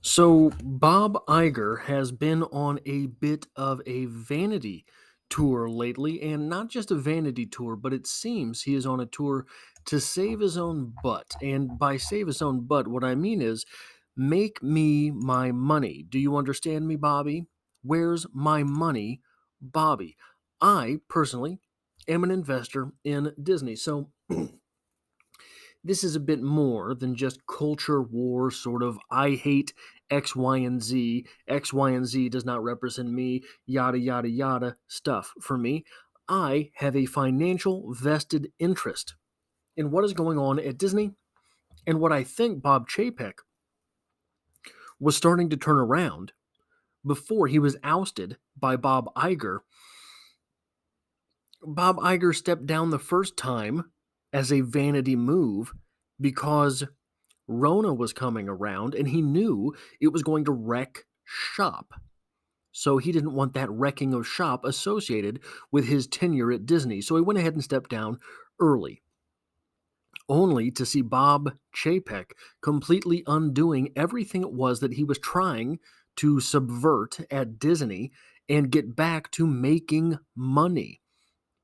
So, Bob Iger has been on a bit of a vanity tour lately, and not just a vanity tour, but it seems he is on a tour to save his own butt. And by save his own butt, what I mean is make me my money. Do you understand me, Bobby? Where's my money, Bobby? I personally am an investor in Disney. So, this is a bit more than just culture war sort of I hate X, Y, and Z. X, Y, and Z does not represent me, yada, yada, yada stuff for me. I have a financial vested interest in what is going on at Disney and what I think Bob Chapek was starting to turn around before he was ousted by Bob Iger. Bob Iger stepped down the first time as a vanity move because Rona was coming around and he knew it was going to wreck shop. So he didn't want that wrecking of shop associated with his tenure at Disney. So he went ahead and stepped down early, only to see Bob Chapek completely undoing everything it was that he was trying to subvert at Disney and get back to making money.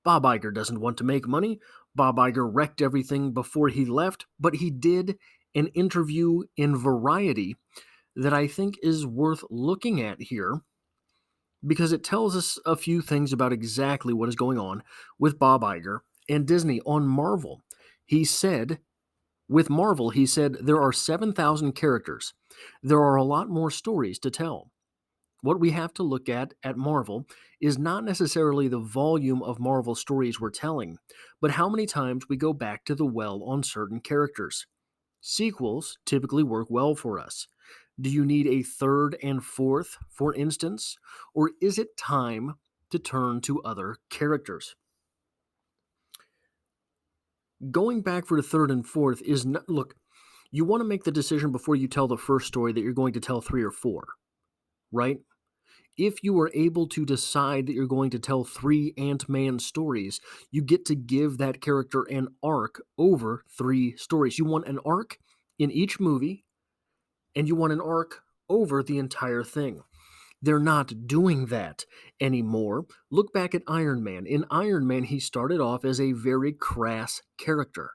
Bob Iger doesn't want to make money. Bob Iger wrecked everything before he left, but he did an interview in Variety that I think is worth looking at here because it tells us a few things about exactly what is going on with Bob Iger and Disney on Marvel. He said, with Marvel, he said, there are 7,000 characters. There are a lot more stories to tell. What we have to look at Marvel is not necessarily the volume of Marvel stories we're telling, but how many times we go back to the well on certain characters. Sequels typically work well for us. Do you need a third and fourth, for instance? Or is it time to turn to other characters? Going back for the third and fourth is not, look, you want to make the decision before you tell the first story that you're going to tell three or four, right? If you are able to decide that you're going to tell three Ant-Man stories, you get to give that character an arc over three stories. You want an arc in each movie, and you want an arc over the entire thing. They're not doing that anymore. Look back at Iron Man. In Iron Man, he started off as a very crass character.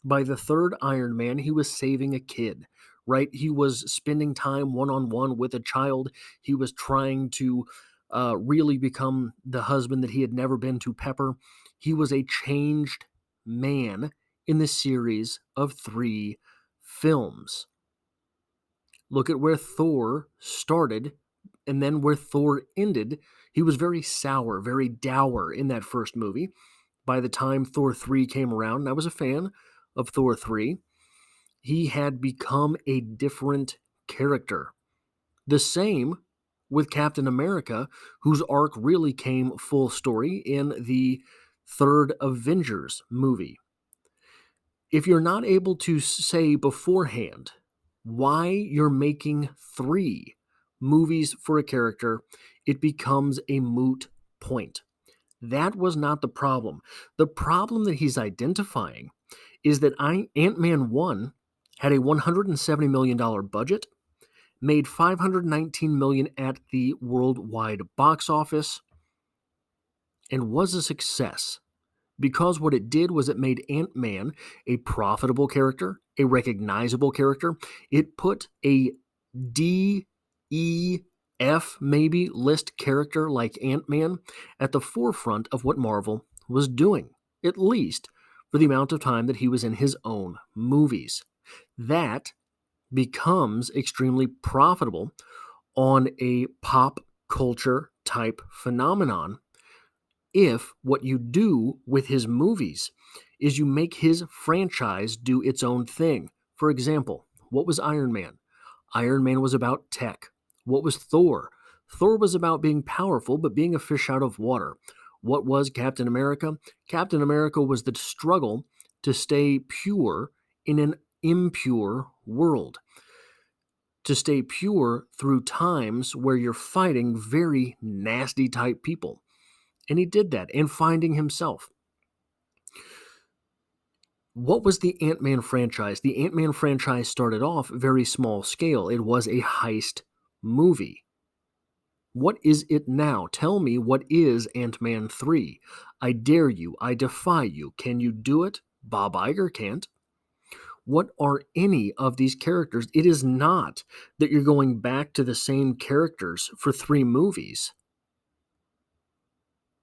By the third Iron Man, he was saving a kid, right? He was spending time one on one with a child. He was trying to really become the husband that he had never been to Pepper. He was a changed man in the series of three films. Look at where Thor started and then where Thor ended. He was very sour, very dour in that first movie. By the time Thor 3 came around, and I was a fan of Thor 3, he had become a different character. The same with Captain America, whose arc really came full story in the third Avengers movie. If you're not able to say beforehand why you're making three movies for a character, it becomes a moot point. That was not the problem. The problem that he's identifying is that Ant-Man 1 had a $170 million budget, made $519 million at the worldwide box office, and was a success. Because what it did was it made Ant-Man a profitable character, a recognizable character. It put a D, E, F maybe list character like Ant-Man at the forefront of what Marvel was doing, at least for the amount of time that he was in his own movies. That becomes extremely profitable on a pop culture type phenomenon if what you do with his movies is you make his franchise do its own thing. For example, what was Iron Man? Iron Man was about tech. What was Thor? Thor was about being powerful but being a fish out of water. What was Captain America? Captain America was the struggle to stay pure in an impure world, to stay pure through times where you're fighting very nasty type people. And he did that and finding himself. What was the Ant-Man franchise? The Ant-Man franchise started off very small scale. It was a heist movie. What is it now? Tell me what is Ant-Man 3? I dare you. I defy you. Can you do it? Bob Iger can't. What are any of these characters? It is not that you're going back to the same characters for 3 movies.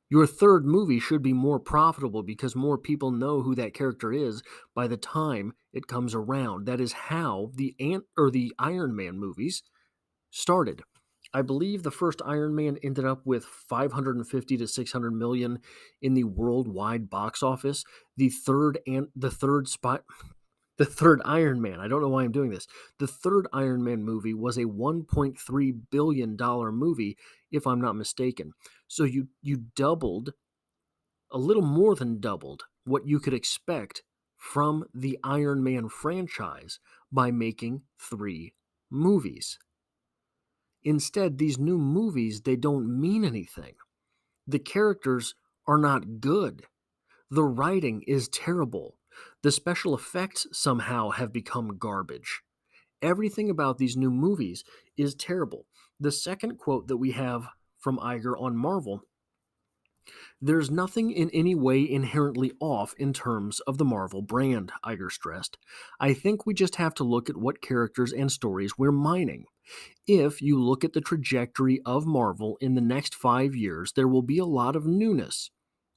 Your third movie should be more profitable because more people know who that character is by the time it comes around. That is how the Iron Man movies started. I believe the first Iron Man ended up with 550 to 600 million in the worldwide box office. The third Iron Man, I don't know why I'm doing this. The third Iron Man movie was a $1.3 billion movie, if I'm not mistaken. So you doubled, a little more than doubled, what you could expect from the Iron Man franchise by making 3 movies. Instead, these new movies, they don't mean anything. The characters are not good. The writing is terrible. The special effects somehow have become garbage. Everything about these new movies is terrible. The second quote that we have from Iger on Marvel: there's nothing in any way inherently off in terms of the Marvel brand, Iger stressed. I think we just have to look at what characters and stories we're mining. If you look at the trajectory of Marvel in the next 5 years, there will be a lot of newness.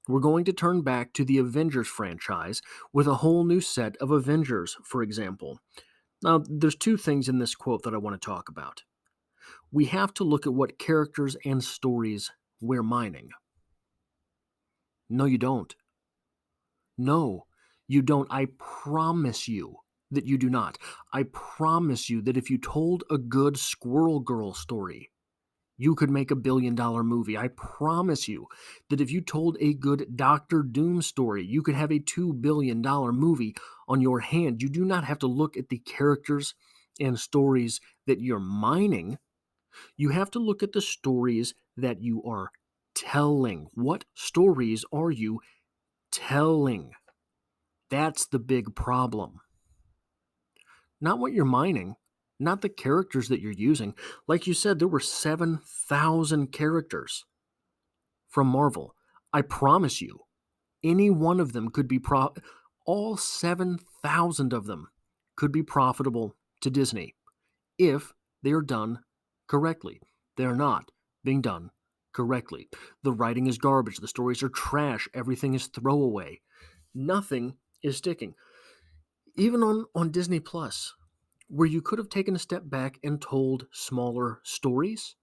We're going to turn back to the Avengers franchise with a whole new set of Avengers, for example. Now, there's 2 things in this quote that I want to talk about. We have to look at what characters and stories we're mining. No, you don't. No, you don't. I promise you that you do not. I promise you that if you told a good Squirrel Girl story, you could make $1 billion movie. I promise you that if you told a good Doctor Doom story, you could have a $2 billion movie on your hand. You do not have to look at the characters and stories that you're mining. You have to look at the stories that you are telling. What stories are you telling? That's the big problem. Not what you're mining, not the characters that you're using. Like you said, there were 7,000 characters from Marvel. I promise you, any one of them could be all 7,000 of them could be profitable to Disney if they are done correctly. They are not being done correctly. The writing is garbage, the stories are trash, everything is throwaway. Nothing is sticking. Even on Disney Plus, where you could have taken a step back and told smaller stories.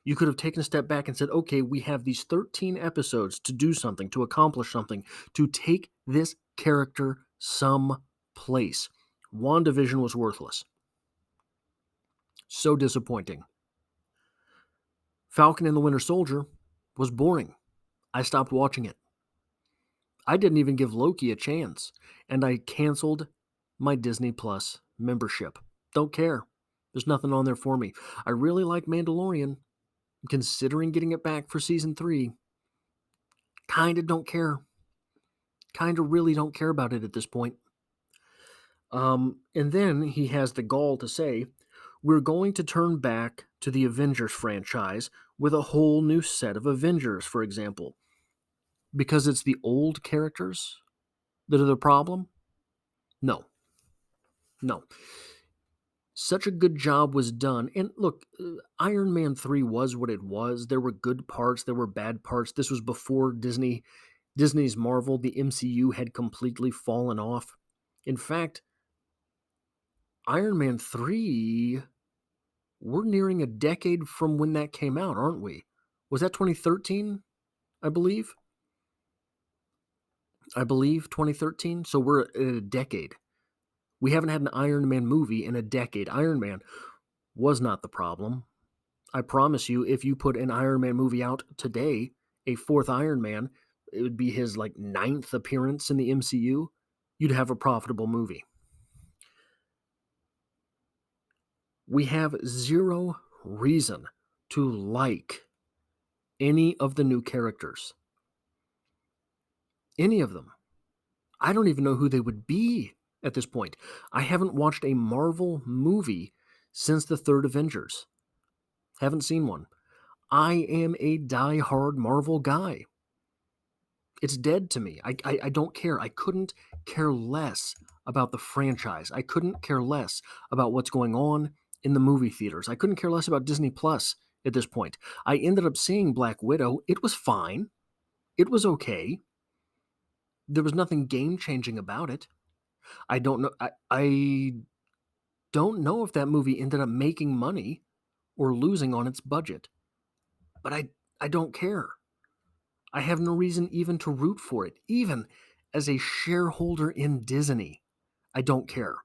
You could have taken a step back and said, okay, we have these 13 episodes to do something, to accomplish something, to take this character someplace. WandaVision was worthless. So disappointing. Falcon and the Winter Soldier was boring. I stopped watching it. I didn't even give Loki a chance, and I canceled my Disney Plus membership. Don't care. There's nothing on there for me. I really like Mandalorian. I'm considering getting it back for season 3. Kinda don't care. Kinda really don't care about it at this point. And then he has the gall to say, we're going to turn back to the Avengers franchise with a whole new set of Avengers, for example. Because it's the old characters that are the problem? No. No. Such a good job was done. And look, Iron Man 3 was what it was. There were good parts, there were bad parts. This was before Disney's Marvel, the MCU had completely fallen off. In fact, Iron Man 3, we're nearing a decade from when that came out, aren't we? Was that 2013, I believe? I believe 2013. So we're at a decade. We haven't had an Iron Man movie in a decade. Iron Man was not the problem. I promise you, if you put an Iron Man movie out today, a 4th Iron Man, it would be his 9th appearance in the MCU, you'd have a profitable movie. We have zero reason to like any of the new characters. Any of them. I don't even know who they would be at this point. I haven't watched a Marvel movie since the third Avengers. Haven't seen one. I am a die-hard Marvel guy. It's dead to me. I don't care. I couldn't care less about the franchise. I couldn't care less about what's going on in the movie theaters. I couldn't care less about Disney Plus at this point. I ended up seeing Black Widow. It was fine. It was okay. There was nothing game-changing about it. I don't know. I don't know if that movie ended up making money or losing on its budget, but I don't care. I have no reason even to root for it, even as a shareholder in Disney. I don't care.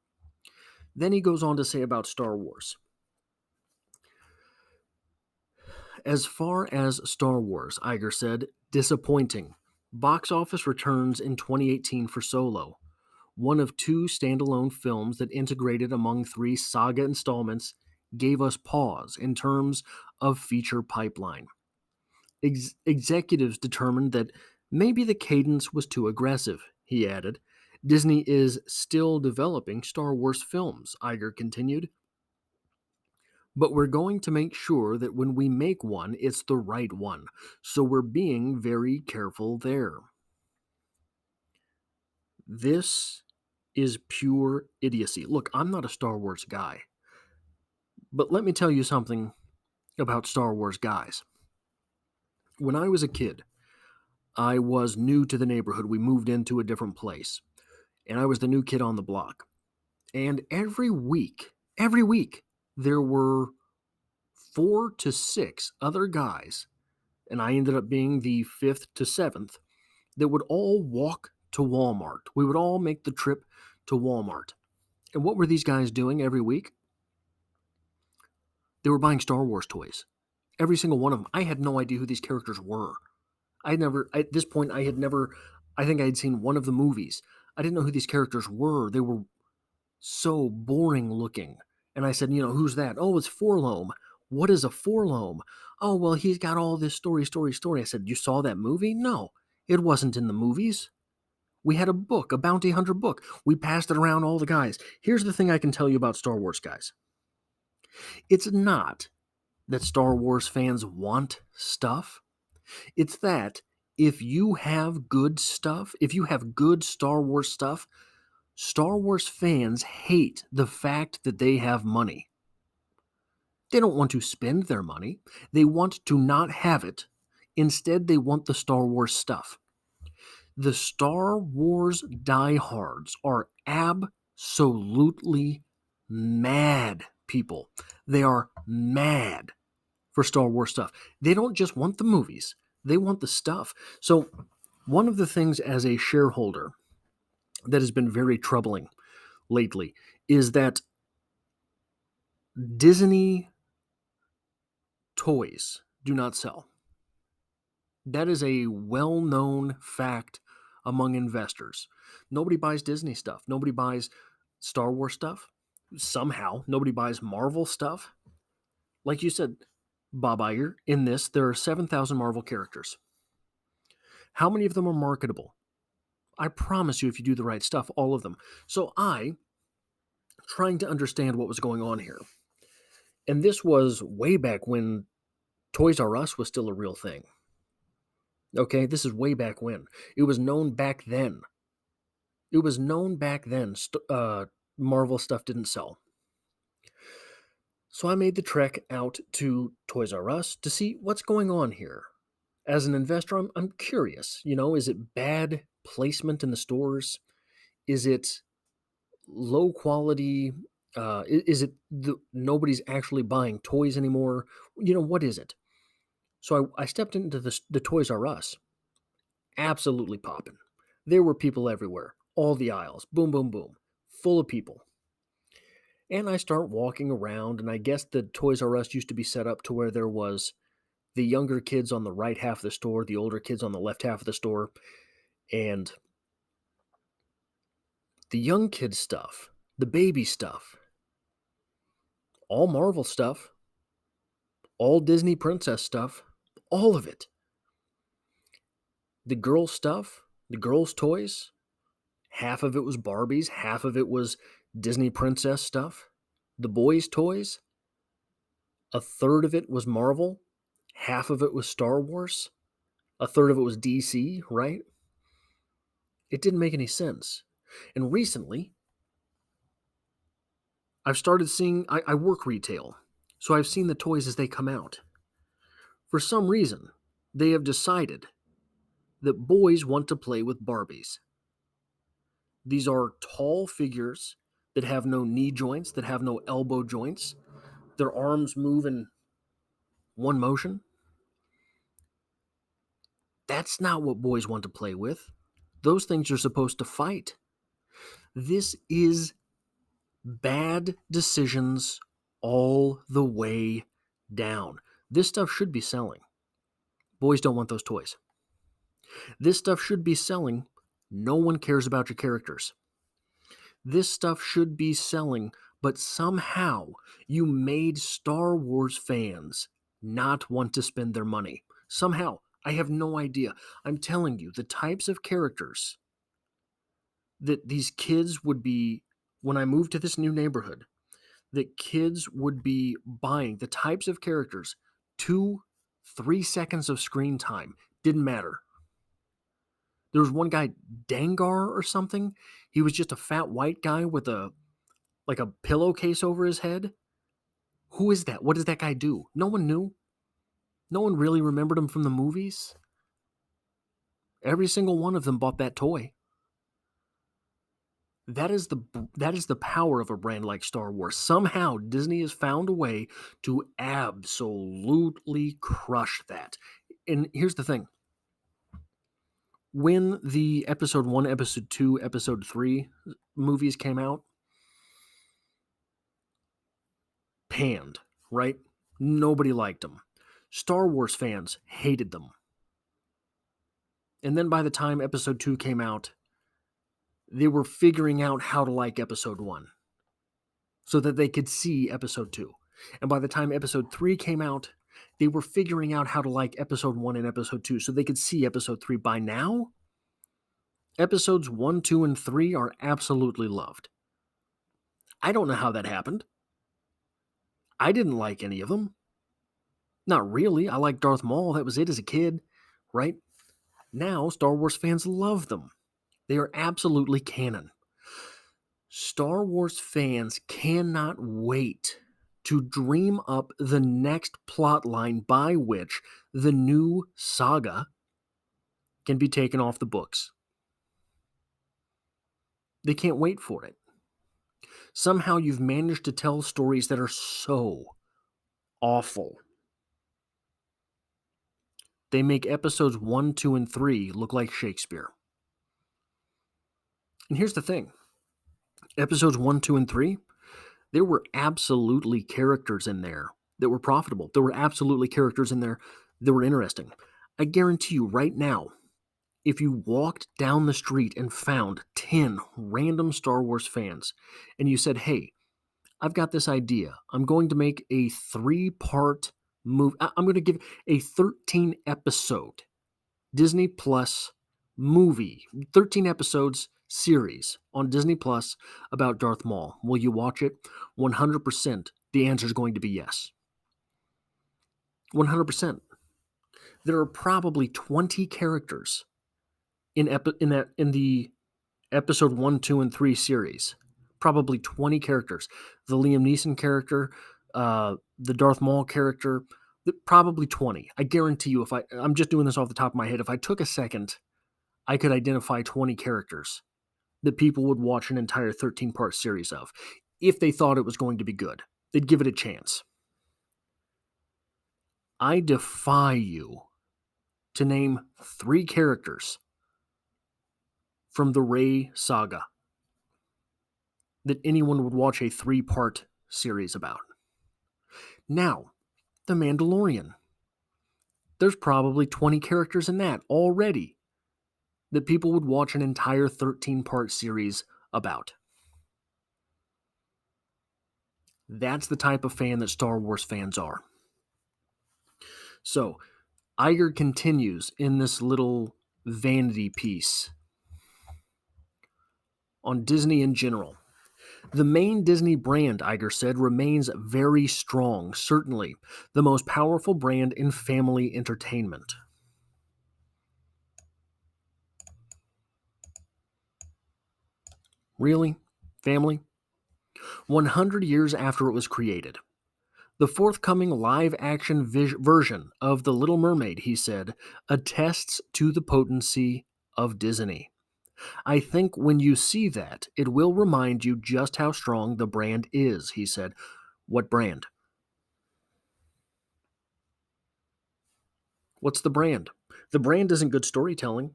Then he goes on to say about Star Wars. As far as Star Wars, Iger said, disappointing. Box office returns in 2018 for Solo, one of two standalone films that integrated among three saga installments, gave us pause in terms of feature pipeline. Executives determined that maybe the cadence was too aggressive, he added. Disney is still developing Star Wars films, Iger continued, but we're going to make sure that when we make one, it's the right one. So we're being very careful there. This is pure idiocy. Look, I'm not a Star Wars guy, but let me tell you something about Star Wars guys. When I was a kid, I was new to the neighborhood. We moved into a different place, and I was the new kid on the block. And every week, there were 4 to 6 other guys, and I ended up being the fifth to seventh, that would all walk to Walmart. We would all make the trip to Walmart. And what were these guys doing every week? They were buying Star Wars toys. Every single one of them. I had no idea who these characters were. At this point, I think I had seen one of the movies. I didn't know who these characters were. They were so boring looking. And I said, who's that? Oh, it's Forlome. What is a Forlome? Oh, well, he's got all this story. I said, you saw that movie? No, it wasn't in the movies. We had a book, a bounty hunter book. We passed it around all the guys. Here's the thing I can tell you about Star Wars, guys. It's not that Star Wars fans want stuff. It's that if you have good stuff, if you have good Star Wars stuff, Star Wars fans hate the fact that they have money. They don't want to spend their money. They want to not have it. Instead, they want the Star Wars stuff. The Star Wars diehards are absolutely mad people. They are mad for Star Wars stuff. They don't just want the movies, they want the stuff. So, one of the things as a shareholder that has been very troubling lately is that Disney toys do not sell. That is a well-known fact among investors. Nobody buys Disney stuff. Nobody buys Star Wars stuff. Somehow, nobody buys Marvel stuff. Like you said, Bob Iger, in this, there are 7,000 Marvel characters. How many of them are marketable? I promise you, if you do the right stuff, all of them. So trying to understand what was going on here. And this was way back when Toys R Us was still a real thing. Okay, this is way back when. It was known back then. Marvel stuff didn't sell. So I made the trek out to Toys R Us to see what's going on here. As an investor, I'm curious. Is it bad placement in the stores? Is it low quality? Is it nobody's actually buying toys anymore? What is it? So I stepped into the Toys R Us. Absolutely popping. There were people everywhere, all the aisles, boom, boom, boom, full of people. And I start walking around, and I guess the Toys R Us used to be set up to where there was the younger kids on the right half of the store, the older kids on the left half of the store, and the young kid stuff, the baby stuff, all Marvel stuff, all Disney princess stuff, all of it. The girl stuff, the girls' toys, half of it was Barbies, half of it was Disney princess stuff, the boys' toys, a third of it was Marvel, half of it was Star Wars, a third of it was DC, right? It didn't make any sense. And recently, I've started seeing, I work retail, so I've seen the toys as they come out. For some reason, they have decided that boys want to play with Barbies. These are tall figures that have no knee joints, that have no elbow joints. Their arms move in one motion. That's not what boys want to play with. Those things are supposed to fight. This is bad decisions all the way down. This stuff should be selling. Boys don't want those toys. This stuff should be selling. No one cares about your characters. This stuff should be selling, but somehow you made Star Wars fans not want to spend their money. Somehow. I have no idea. I'm telling you, the types of characters that these kids would be, when I moved to this new neighborhood, that kids would be buying, the types of characters, 2-3 seconds of screen time, didn't matter. There was one guy, Dangar or something. He was just a fat white guy with a pillowcase over his head. Who is that? What does that guy do? No one knew. No one really remembered him from the movies. Every single one of them bought that toy. That is the power of a brand like Star Wars. Somehow Disney has found a way to absolutely crush that. And here's the thing. When the episode 1, episode 2, episode 3 movies came out, panned, right? Nobody liked them. Star Wars fans hated them. And then by the time episode 2 came out, they were figuring out how to like episode 1 so that they could see episode 2. And by the time episode 3 came out, they were figuring out how to like episode 1 and episode 2 so they could see episode 3. By now, episodes 1, 2, and 3 are absolutely loved. I don't know how that happened. I didn't like any of them. Not really. I liked Darth Maul. That was it as a kid, right? Now, Star Wars fans love them. They are absolutely canon. Star Wars fans cannot wait to dream up the next plot line by which the new saga can be taken off the books. They can't wait for it. Somehow you've managed to tell stories that are so awful. They make episodes 1, 2, and 3 look like Shakespeare. And here's the thing. Episodes 1, 2, and 3, there were absolutely characters in there that were profitable. There were absolutely characters in there that were interesting. I guarantee you right now, if you walked down the street and found 10 random Star Wars fans and you said, hey, I've got this idea. I'm going to make a 3-part movie. I'm going to give a 13-episode Disney Plus movie, 13 episodes series on Disney Plus about Darth Maul. Will you watch it? 100%. The answer is going to be yes. 100%. There are probably 20 characters in the episode 1, 2, and 3 series. Probably 20 characters. The Liam Neeson character, the Darth Maul character, probably 20. I guarantee you, I'm just doing this off the top of my head, if I took a second, I could identify 20 characters that people would watch an entire 13-part series of if they thought it was going to be good. They'd give it a chance. I defy you to name 3 characters from the Rey saga that anyone would watch a 3-part series about. Now, The Mandalorian. There's probably 20 characters in that already that people would watch an entire 13-part series about. That's the type of fan that Star Wars fans are. So, Iger continues in this little vanity piece. on Disney in general. The main Disney brand, Iger said, remains very strong, certainly the most powerful brand in family entertainment. Really? Family? 100 years after it was created. The forthcoming live-action version of The Little Mermaid, he said, attests to the potency of Disney. I think when you see that, it will remind you just how strong the brand is, he said. What brand? What's the brand? The brand isn't good storytelling.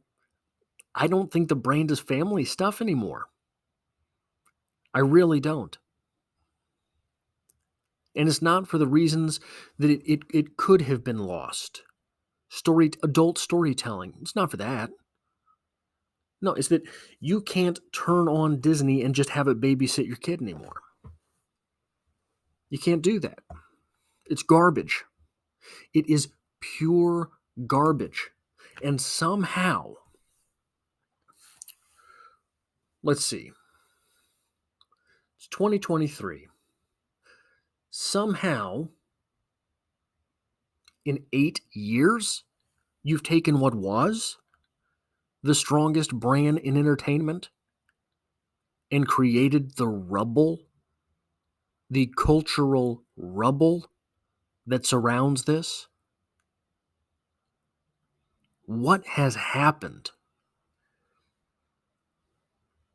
I don't think the brand is family stuff anymore. I really don't. And it's not for the reasons that it could have been lost. Adult storytelling. It's not for that. No, it's that you can't turn on Disney and just have it babysit your kid anymore. You can't do that. It's garbage. It is pure garbage. And somehow, let's see, it's 2023. Somehow, in 8 years, you've taken what was the strongest brand in entertainment and created the rubble, the cultural rubble that surrounds this. What has happened?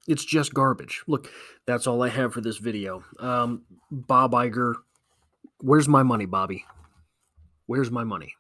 It's just garbage. Look, that's all I have for this video. Bob Iger, where's my money, Bobby? Where's my money?